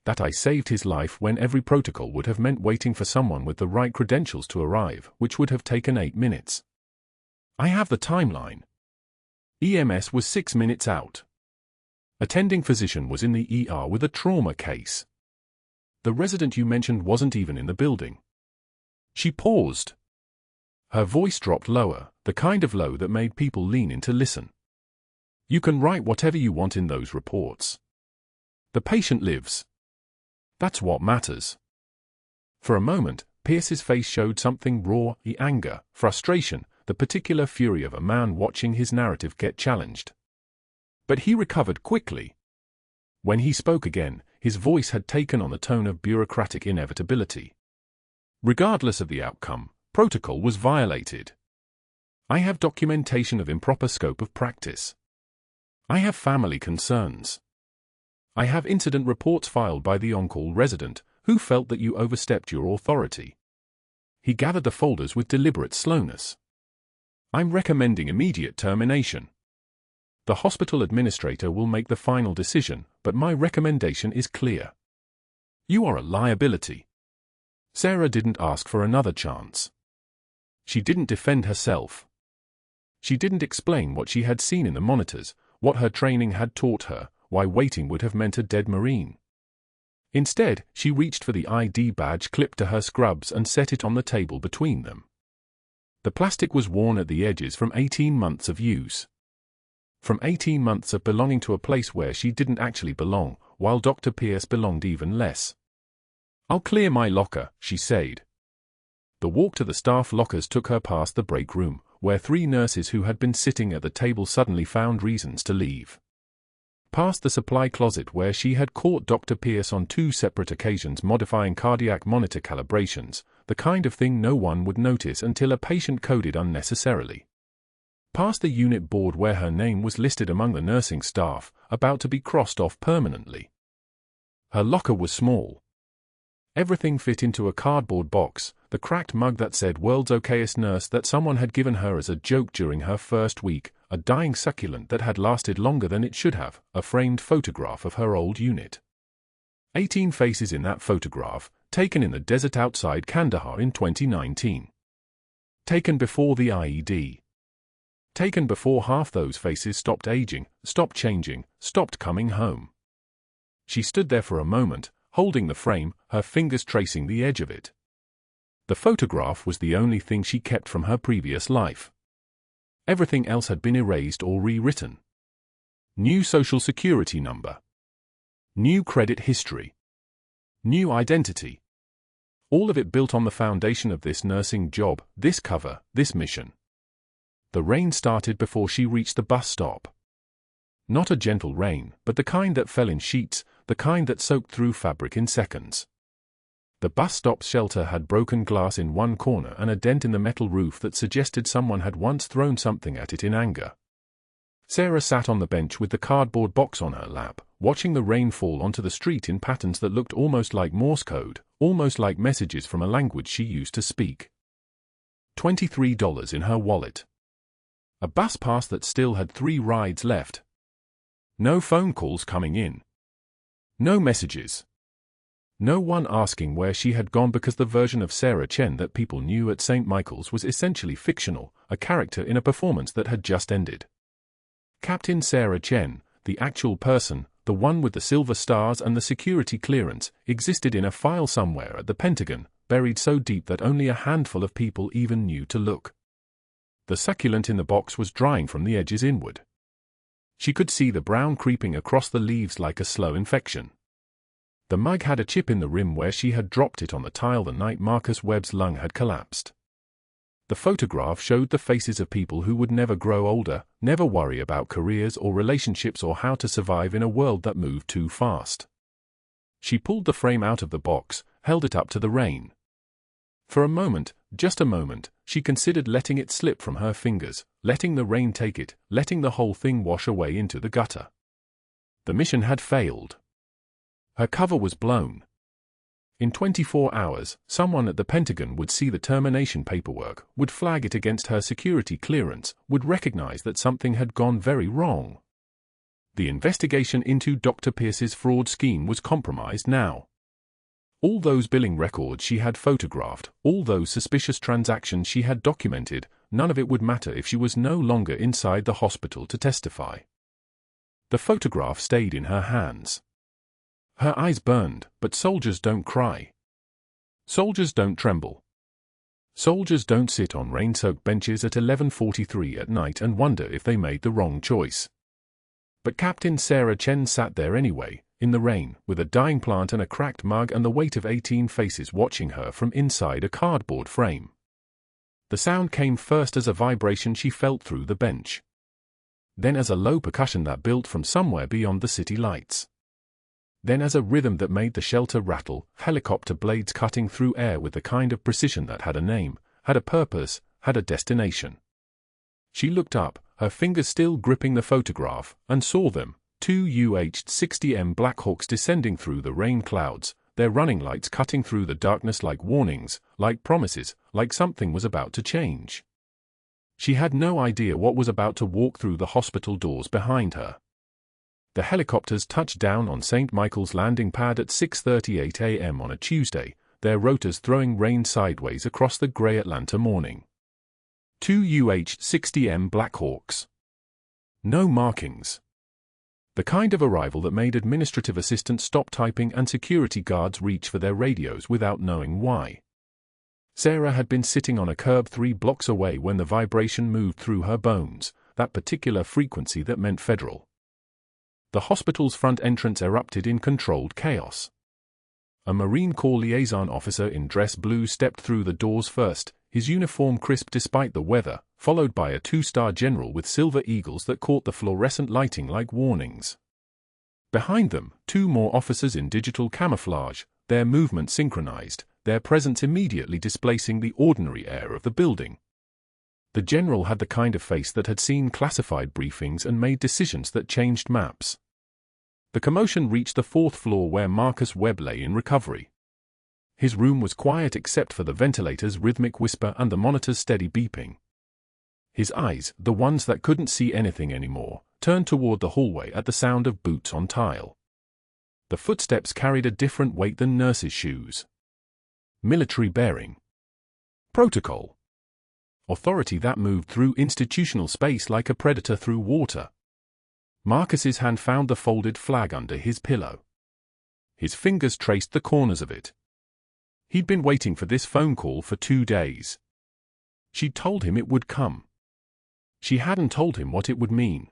That I saved his life when every protocol would have meant waiting for someone with the right credentials to arrive, which would have taken 8 minutes. I have the timeline. EMS was 6 minutes out. Attending physician was in the ER with a trauma case. The resident you mentioned wasn't even in the building. She paused. Her voice dropped lower, the kind of low that made people lean in to listen. You can write whatever you want in those reports. The patient lives. That's what matters. For a moment, Pierce's face showed something raw, anger, frustration, the particular fury of a man watching his narrative get challenged. But he recovered quickly. When he spoke again, his voice had taken on the tone of bureaucratic inevitability. Regardless of the outcome, protocol was violated. I have documentation of improper scope of practice. I have family concerns. I have incident reports filed by the on-call resident, who felt that you overstepped your authority. He gathered the folders with deliberate slowness. I'm recommending immediate termination. The hospital administrator will make the final decision, but my recommendation is clear. You are a liability. Sarah didn't ask for another chance. She didn't defend herself. She didn't explain what she had seen in the monitors, what her training had taught her, why waiting would have meant a dead Marine. Instead, she reached for the ID badge clipped to her scrubs and set it on the table between them. The plastic was worn at the edges from 18 months of use. From 18 months of belonging to a place where she didn't actually belong, while Dr. Pierce belonged even less. I'll clear my locker, she said. The walk to the staff lockers took her past the break room, where 3 nurses who had been sitting at the table suddenly found reasons to leave. past the supply closet where she had caught Dr. Pierce on 2 separate occasions modifying cardiac monitor calibrations, the kind of thing no one would notice until a patient coded unnecessarily. Past the unit board where her name was listed among the nursing staff, about to be crossed off permanently. Her locker was small. Everything fit into a cardboard box, the cracked mug that said "World's Okayest Nurse" that someone had given her as a joke during her first week, a dying succulent that had lasted longer than it should have, a framed photograph of her old unit. 18 faces in that photograph, taken in the desert outside Kandahar in 2019. Taken before the IED. Taken before half those faces stopped aging, stopped changing, stopped coming home. She stood there for a moment, holding the frame, her fingers tracing the edge of it. The photograph was the only thing she kept from her previous life. Everything else had been erased or rewritten. New social security number. New credit history. New identity. All of it built on the foundation of this nursing job, this cover, this mission. The rain started before she reached the bus stop. Not a gentle rain, but the kind that fell in sheets, the kind that soaked through fabric in seconds. The bus stop's shelter had broken glass in one corner and a dent in the metal roof that suggested someone had once thrown something at it in anger. Sarah sat on the bench with the cardboard box on her lap, watching the rain fall onto the street in patterns that looked almost like Morse code, almost like messages from a language she used to speak. $23 in her wallet. A bus pass that still had 3 rides left. No phone calls coming in. No messages. No one asking where she had gone because the version of Sarah Chen that people knew at St. Michael's was essentially fictional, a character in a performance that had just ended. Captain Sarah Chen, the actual person, the one with the silver stars and the security clearance, existed in a file somewhere at the Pentagon, buried so deep that only a handful of people even knew to look. The succulent in the box was drying from the edges inward. She could see the brown creeping across the leaves like a slow infection. The mug had a chip in the rim where she had dropped it on the tile the night Marcus Webb's lung had collapsed. The photograph showed the faces of people who would never grow older, never worry about careers or relationships or how to survive in a world that moved too fast. She pulled the frame out of the box, held it up to the rain. For a moment, just a moment, she considered letting it slip from her fingers, letting the rain take it, letting the whole thing wash away into the gutter. The mission had failed. Her cover was blown. In 24 hours, someone at the Pentagon would see the termination paperwork, would flag it against her security clearance, would recognize that something had gone very wrong. The investigation into Dr. Pierce's fraud scheme was compromised now. All those billing records she had photographed, all those suspicious transactions she had documented, none of it would matter if she was no longer inside the hospital to testify. The photograph stayed in her hands. Her eyes burned, but soldiers don't cry. Soldiers don't tremble. Soldiers don't sit on rain-soaked benches at 11:43 at night and wonder if they made the wrong choice. But Captain Sarah Chen sat there anyway, in the rain, with a dying plant and a cracked mug and the weight of 18 faces watching her from inside a cardboard frame. The sound came first as a vibration she felt through the bench. Then as a low percussion that built from somewhere beyond the city lights. Then as a rhythm that made the shelter rattle, helicopter blades cutting through air with the kind of precision that had a name, had a purpose, had a destination. She looked up, her fingers still gripping the photograph, and saw them, 2 UH-60M Blackhawks descending through the rain clouds, their running lights cutting through the darkness like warnings, like promises, like something was about to change. She had no idea what was about to walk through the hospital doors behind her. The helicopters touched down on St. Michael's landing pad at 6:38 a.m. on a Tuesday, their rotors throwing rain sideways across the grey Atlanta morning. 2 UH-60M Blackhawks. No markings. The kind of arrival that made administrative assistants stop typing and security guards reach for their radios without knowing why. Sarah had been sitting on a curb 3 blocks away when the vibration moved through her bones, that particular frequency that meant federal. The hospital's front entrance erupted in controlled chaos. A Marine Corps liaison officer in dress blue stepped through the doors first, his uniform crisp despite the weather, followed by a 2-star general with silver eagles that caught the fluorescent lighting like warnings. Behind them, 2 more officers in digital camouflage, their movements synchronized, their presence immediately displacing the ordinary air of the building. The general had the kind of face that had seen classified briefings and made decisions that changed maps. The commotion reached the 4th floor where Marcus Webb lay in recovery. His room was quiet except for the ventilator's rhythmic whisper and the monitor's steady beeping. His eyes, the ones that couldn't see anything anymore, turned toward the hallway at the sound of boots on tile. The footsteps carried a different weight than nurses' shoes. Military bearing. Protocol. Authority that moved through institutional space like a predator through water. Marcus's hand found the folded flag under his pillow. His fingers traced the corners of it. He'd been waiting for this phone call for 2 days. She'd told him it would come. She hadn't told him what it would mean.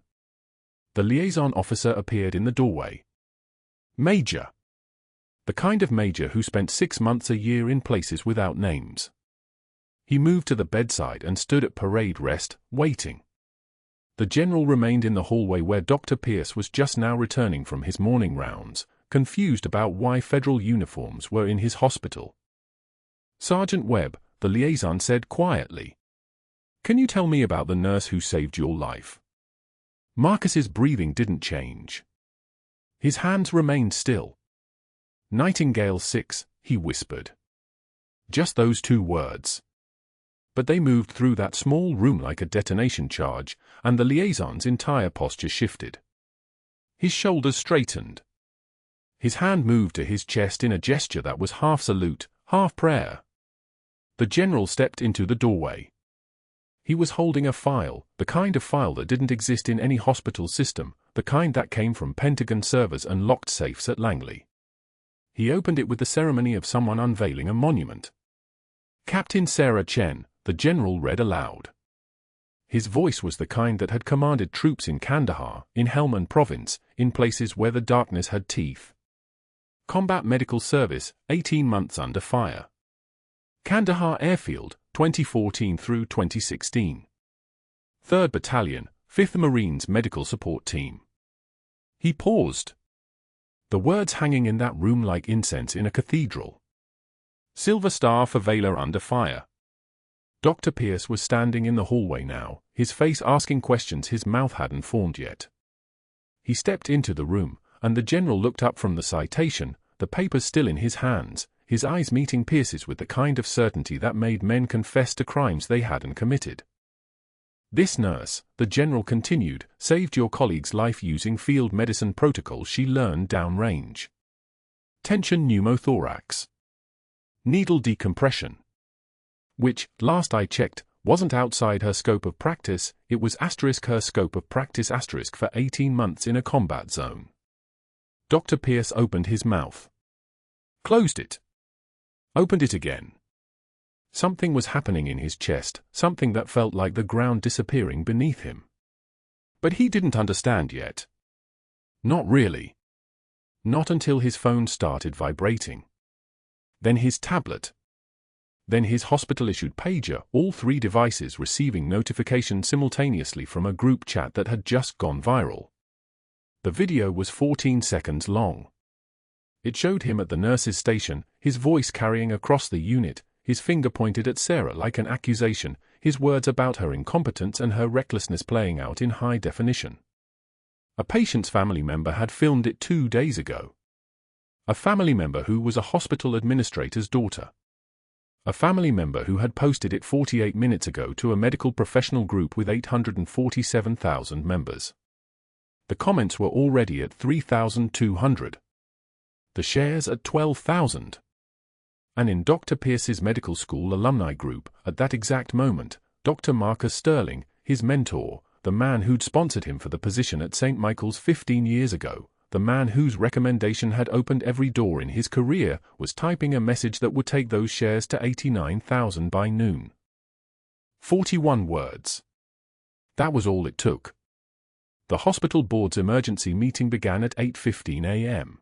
The liaison officer appeared in the doorway. Major. The kind of major who spent 6 months a year in places without names. He moved to the bedside and stood at parade rest, waiting. The general remained in the hallway where Dr. Pierce was just now returning from his morning rounds, confused about why federal uniforms were in his hospital. Sergeant Webb, the liaison said quietly. Can you tell me about the nurse who saved your life? Marcus's breathing didn't change. His hands remained still. Nightingale 6, he whispered. Just those 2 words. But they moved through that small room like a detonation charge, and the liaison's entire posture shifted. His shoulders straightened. His hand moved to his chest in a gesture that was half salute, half prayer. The general stepped into the doorway. He was holding a file, the kind of file that didn't exist in any hospital system, the kind that came from Pentagon servers and locked safes at Langley. He opened it with the ceremony of someone unveiling a monument. Captain Sarah Chen, the general read aloud. His voice was the kind that had commanded troops in Kandahar, in Helmand Province, in places where the darkness had teeth. Combat Medical Service, 18 months under fire. Kandahar Airfield, 2014 through 2016. 3rd Battalion, 5th Marines Medical Support Team. He paused. The words hanging in that room like incense in a cathedral. Silver Star for Valor under fire. Dr. Pierce was standing in the hallway now, his face asking questions his mouth hadn't formed yet. He stepped into the room, and the general looked up from the citation, the papers still in his hands, his eyes meeting Pierce's with the kind of certainty that made men confess to crimes they hadn't committed. This nurse, the general continued, saved your colleague's life using field medicine protocols she learned downrange. Tension pneumothorax. Needle decompression. Which, last I checked, wasn't outside her scope of practice, it was * her scope of practice * for 18 months in a combat zone. Dr. Pierce opened his mouth. Closed it. Opened it again. Something was happening in his chest, something that felt like the ground disappearing beneath him. But he didn't understand yet. Not really. Not until his phone started vibrating. Then his tablet. Then his hospital-issued pager, all 3 devices receiving notifications simultaneously from a group chat that had just gone viral. The video was 14 seconds long. It showed him at the nurse's station, his voice carrying across the unit, his finger pointed at Sarah like an accusation, his words about her incompetence and her recklessness playing out in high definition. A patient's family member had filmed it 2 days ago. A family member who was a hospital administrator's daughter. A family member who had posted it 48 minutes ago to a medical professional group with 847,000 members. The comments were already at 3,200. The shares at 12,000. And in Dr. Pierce's medical school alumni group, at that exact moment, Dr. Marcus Sterling, his mentor, the man who'd sponsored him for the position at St. Michael's 15 years ago, the man whose recommendation had opened every door in his career, was typing a message that would take those shares to 89,000 by noon. 41 words. That was all it took. The hospital board's emergency meeting began at 8:15 a.m.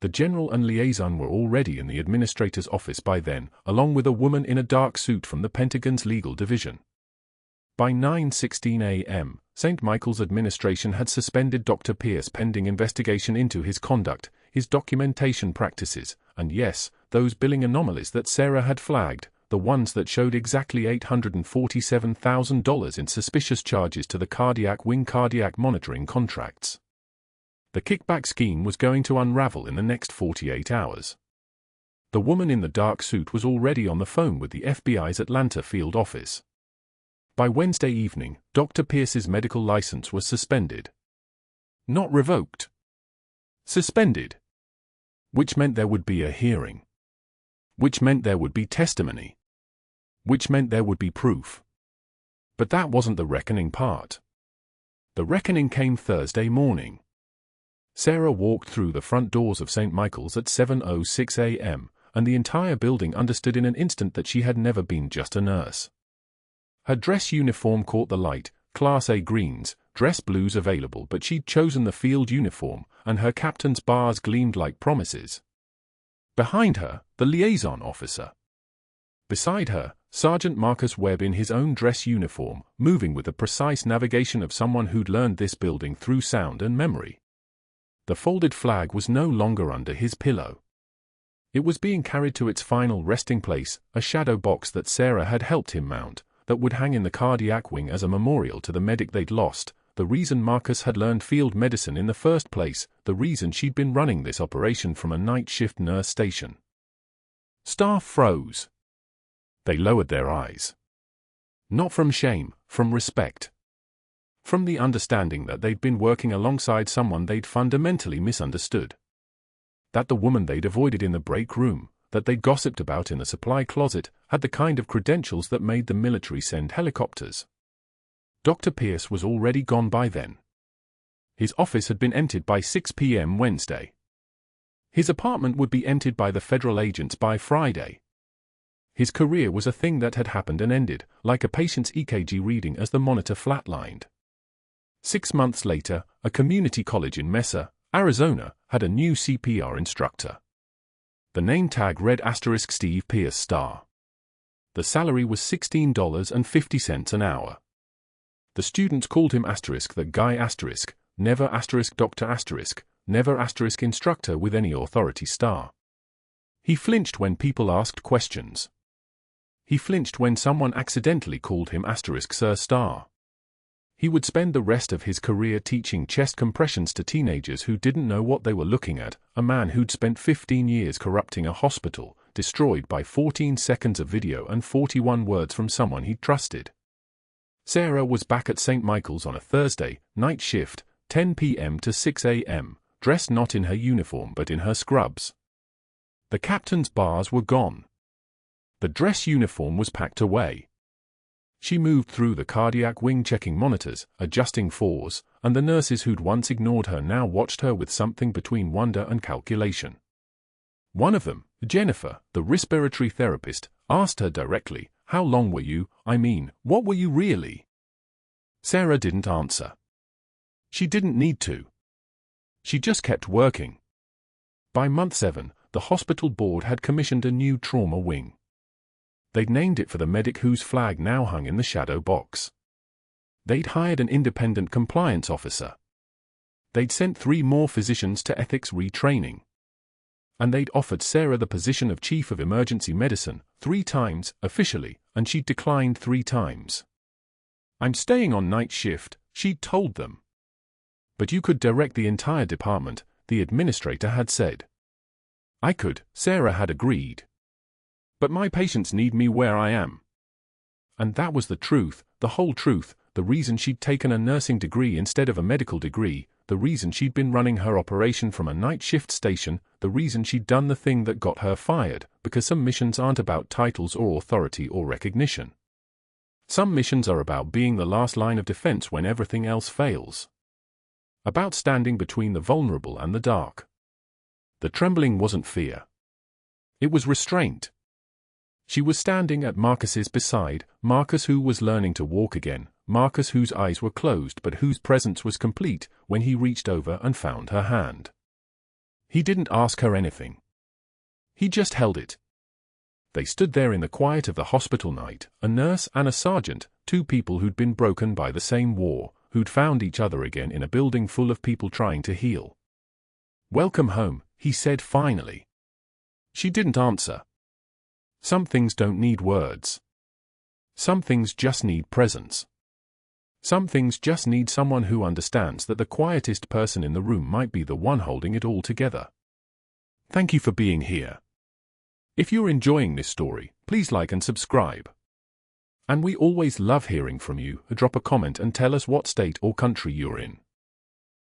The general and liaison were already in the administrator's office by then, along with a woman in a dark suit from the Pentagon's legal division. By 9:16 a.m., St. Michael's administration had suspended Dr. Pierce pending investigation into his conduct, his documentation practices, and yes, those billing anomalies that Sarah had flagged, the ones that showed exactly $847,000 in suspicious charges to the cardiac wing cardiac monitoring contracts. The kickback scheme was going to unravel in the next 48 hours. The woman in the dark suit was already on the phone with the FBI's Atlanta field office. By Wednesday evening, Dr. Pierce's medical license was suspended. Not revoked. Suspended. Which meant there would be a hearing. Which meant there would be testimony. Which meant there would be proof. But that wasn't the reckoning part. The reckoning came Thursday morning. Sarah walked through the front doors of St. Michael's at 7:06 a.m., and the entire building understood in an instant that she had never been just a nurse. Her dress uniform caught the light, Class A greens, dress blues available, but she'd chosen the field uniform, and her captain's bars gleamed like promises. Behind her, the liaison officer. Beside her, Sergeant Webb in his own dress uniform, moving with the precise navigation of someone who'd learned this building through sound and memory. The folded flag was no longer under his pillow. It was being carried to its final resting place, a shadow box that Sarah had helped him mount, that would hang in the cardiac wing as a memorial to the medic they'd lost, the reason Marcus had learned field medicine in the first place, the reason she'd been running this operation from a night shift nurse station. Staff froze. They lowered their eyes. Not from shame, from respect. From the understanding that they'd been working alongside someone they'd fundamentally misunderstood. That the woman they'd avoided in the break room, that they'd gossiped about in the supply closet, had the kind of credentials that made the military send helicopters. Dr. Pierce was already gone by then. His office had been emptied by 6 p.m. Wednesday. His apartment would be emptied by the federal agents by Friday. His career was a thing that had happened and ended, like a patient's EKG reading as the monitor flatlined. 6 months later, a community college in Mesa, Arizona, had a new CPR instructor. The name tag read * Steve Pierce Star. The salary was $16.50 an hour. The students called him * the guy *, never * doctor *, never * instructor with any authority star. He flinched when people asked questions. He flinched when someone accidentally called him * Sir Star. He would spend the rest of his career teaching chest compressions to teenagers who didn't know what they were looking at, a man who'd spent 15 years corrupting a hospital, destroyed by 14 seconds of video and 41 words from someone he trusted. Sarah was back at St. Michael's on a Thursday, night shift, 10 p.m. to 6 a.m., dressed not in her uniform but in her scrubs. The captain's bars were gone. The dress uniform was packed away. She moved through the cardiac wing checking monitors, adjusting fours, and the nurses who'd once ignored her now watched her with something between wonder and calculation. One of them, Jennifer, the respiratory therapist, asked her directly, "How long were you, what were you really?" Sarah didn't answer. She didn't need to. She just kept working. By month 7, the hospital board had commissioned a new trauma wing. They'd named it for the medic whose flag now hung in the shadow box. They'd hired an independent compliance officer. They'd sent 3 more physicians to ethics retraining. And they'd offered Sarah the position of chief of emergency medicine 3 times, officially, and she'd declined 3 times. "I'm staying on night shift," she'd told them. "But you could direct the entire department," the administrator had said. "I could," Sarah had agreed. "But my patients need me where I am." And that was the truth, the whole truth, the reason she'd taken a nursing degree instead of a medical degree, the reason she'd been running her operation from a night shift station, the reason she'd done the thing that got her fired, because some missions aren't about titles or authority or recognition. Some missions are about being the last line of defense when everything else fails. About standing between the vulnerable and the dark. The trembling wasn't fear. It was restraint. She was standing at Marcus's beside, Marcus who was learning to walk again, Marcus whose eyes were closed but whose presence was complete when he reached over and found her hand. He didn't ask her anything. He just held it. They stood there in the quiet of the hospital night, a nurse and a sergeant, 2 people who'd been broken by the same war, who'd found each other again in a building full of people trying to heal. "Welcome home," he said finally. She didn't answer. Some things don't need words. Some things just need presence. Some things just need someone who understands that the quietest person in the room might be the one holding it all together. Thank you for being here. If you're enjoying this story, please like and subscribe. And we always love hearing from you. Drop a comment and tell us what state or country you're in.